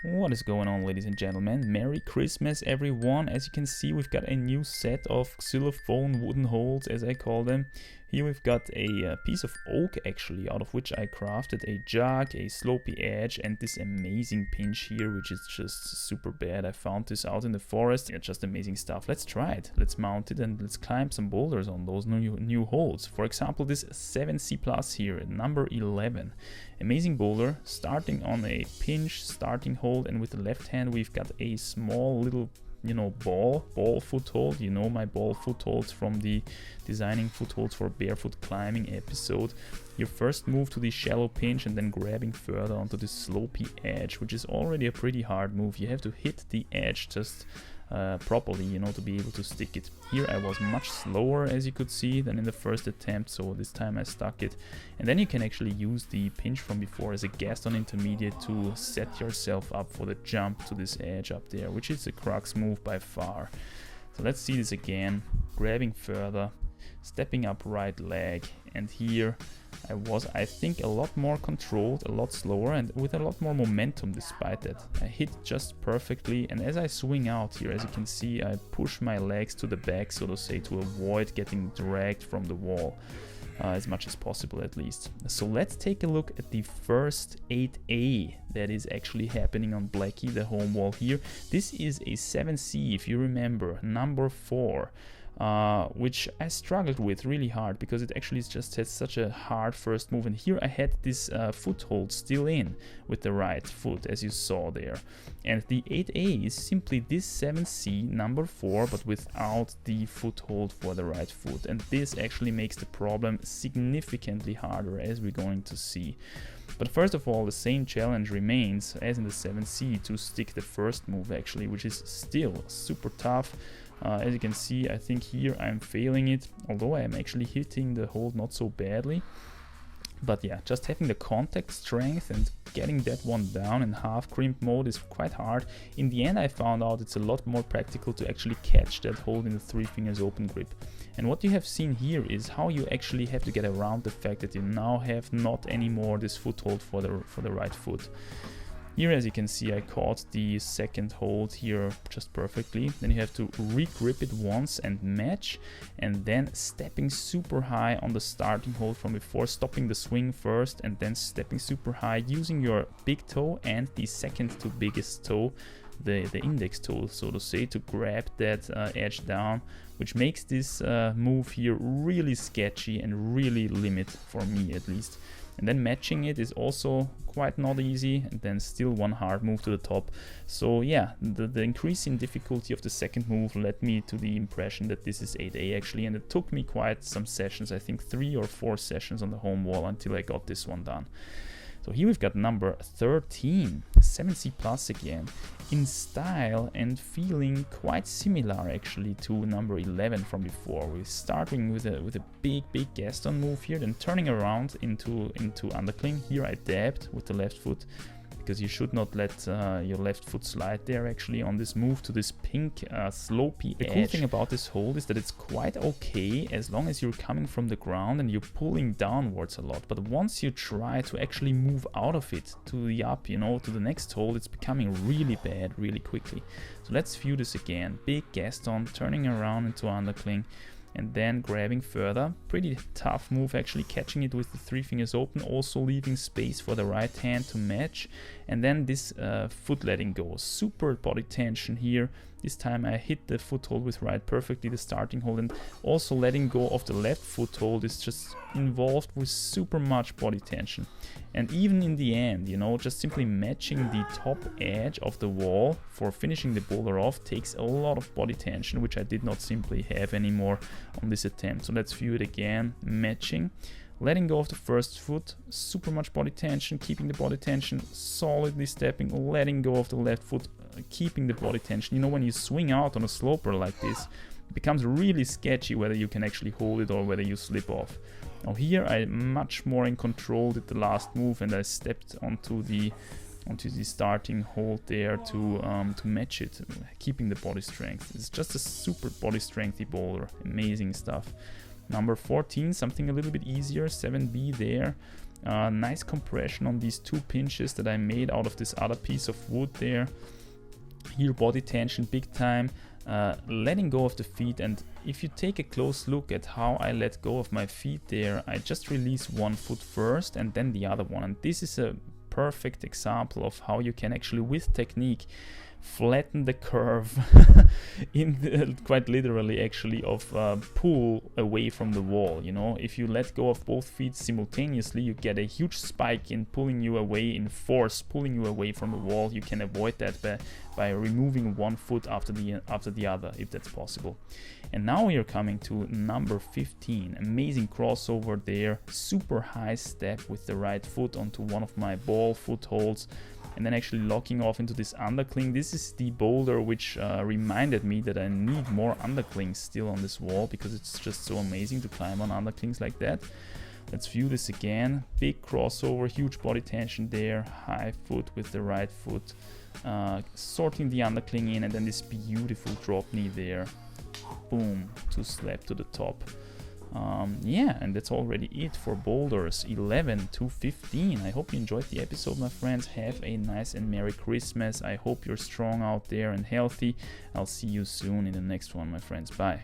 What is going on, ladies and gentlemen? Merry Christmas, everyone. As you can see, we've got a new set of xylophone wooden holes, as I call them. Here we've got a piece of oak, actually, out of which I crafted a jug, a slopey edge, and this amazing pinch here, which is just super bad. I found this out in the forest. Yeah, just amazing stuff. Let's try it. Let's mount it and let's climb some boulders on those new holes. For example, this 7C Plus here, number 11. Amazing boulder, starting on a pinch starting hold, and with the left hand we've got a small little ball foothold. You know my ball footholds from the designing footholds for barefoot climbing episode. Your first move to the shallow pinch and then grabbing further onto the slopey edge, which is already a pretty hard move. You have to hit the edge just properly, to be able to stick it. Here I was much slower, as you could see, than in the first attempt, so this time I stuck it. And then you can actually use the pinch from before as a Gaston intermediate to set yourself up for the jump to this edge up there, which is the crux move by far. So let's see this again, grabbing further, stepping up right leg, and here I was, I think, a lot more controlled, a lot slower, and with a lot more momentum despite that. I hit just perfectly, and as I swing out here, as you can see, I push my legs to the back, so to say, to avoid getting dragged from the wall. As much as possible, at least. So let's take a look at the first 8A that is actually happening on Blacky, the home wall here. This is a 7C, if you remember, number 4. Which I struggled with really hard because it actually just has such a hard first move, and here I had this foothold still in with the right foot, as you saw there. And the 8A is simply this 7C number 4, but without the foothold for the right foot, and this actually makes the problem significantly harder, as we're going to see. But first of all, the same challenge remains as in the 7C to stick the first move, actually, which is still super tough. As you can see, I think here I'm failing it, although I am actually hitting the hold not so badly. But yeah, just having the contact strength and getting that one down in half crimp mode is quite hard. In the end, I found out it's a lot more practical to actually catch that hold in the 3 fingers open grip. And what you have seen here is how you actually have to get around the fact that you now have not anymore this foothold for the right foot. Here, as you can see, I caught the second hold here just perfectly. Then you have to re-grip it once and match, and then stepping super high on the starting hold from before, stopping the swing first, and then stepping super high using your big toe and the second to biggest toe, the index toe, so to say, to grab that edge down, which makes this move here really sketchy and really limit, for me at least. And then matching it is also quite not easy, and then still one hard move to the top. So yeah, the increase in difficulty of the second move led me to the impression that this is 8A actually, and it took me quite some sessions, I think 3 or 4 sessions on the home wall until I got this one done. So here we've got number 13, 7C Plus again, in style and feeling quite similar actually to number 11 from before. We're starting with a big Gaston move here, then turning around into undercling. Here I dabbed with the left foot, because you should not let your left foot slide there actually on this move to this pink slopey edge. The cool thing about this hold is that it's quite okay as long as you're coming from the ground and you're pulling downwards a lot. But once you try to actually move out of it to the up, to the next hold, it's becoming really bad really quickly. So let's view this again. Big Gaston, turning around into undercling, and then grabbing further. Pretty tough move actually, catching it with the 3 fingers open, also leaving space for the right hand to match. And then this foot letting go, super body tension here. This time I hit the foothold with right perfectly, the starting hold, and also letting go of the left foothold is just involved with super much body tension. And even in the end, just simply matching the top edge of the wall for finishing the boulder off takes a lot of body tension, which I did not simply have anymore on this attempt. So let's view it again, matching. Letting go of the first foot, super much body tension, keeping the body tension, solidly stepping, letting go of the left foot, keeping the body tension. When you swing out on a sloper like this, it becomes really sketchy whether you can actually hold it or whether you slip off. Now here I'm much more in control with the last move, and I stepped onto the starting hold there to match it, keeping the body strength. It's just a super body strengthy boulder, amazing stuff. Number 14, something a little bit easier, 7B there. Nice compression on these 2 pinches that I made out of this other piece of wood there. Here body tension big time, letting go of the feet, and if you take a close look at how I let go of my feet there, I just release one foot first and then the other one, and this is a perfect example of how you can actually with technique flatten the curve quite literally actually of pull away from the wall. You know, if you let go of both feet simultaneously, you get a huge spike in pulling you away, in force pulling you away from the wall. You can avoid that by removing one foot after the other, if that's possible. And now we are coming to number 15. Amazing crossover there, super high step with the right foot onto one of my ball footholds, and then actually locking off into this undercling. This is the boulder which reminded me that I need more underclings still on this wall, because it's just so amazing to climb on underclings like that. Let's view this again. Big crossover, huge body tension there, high foot with the right foot, sorting the undercling in, and then this beautiful drop knee there. Boom, to slap to the top. Yeah, and that's already it for boulders 11 to 15. I hope you enjoyed the episode, my friends. Have a nice and Merry Christmas. I hope you're strong out there and healthy. I'll see you soon in the next one, my friends. Bye.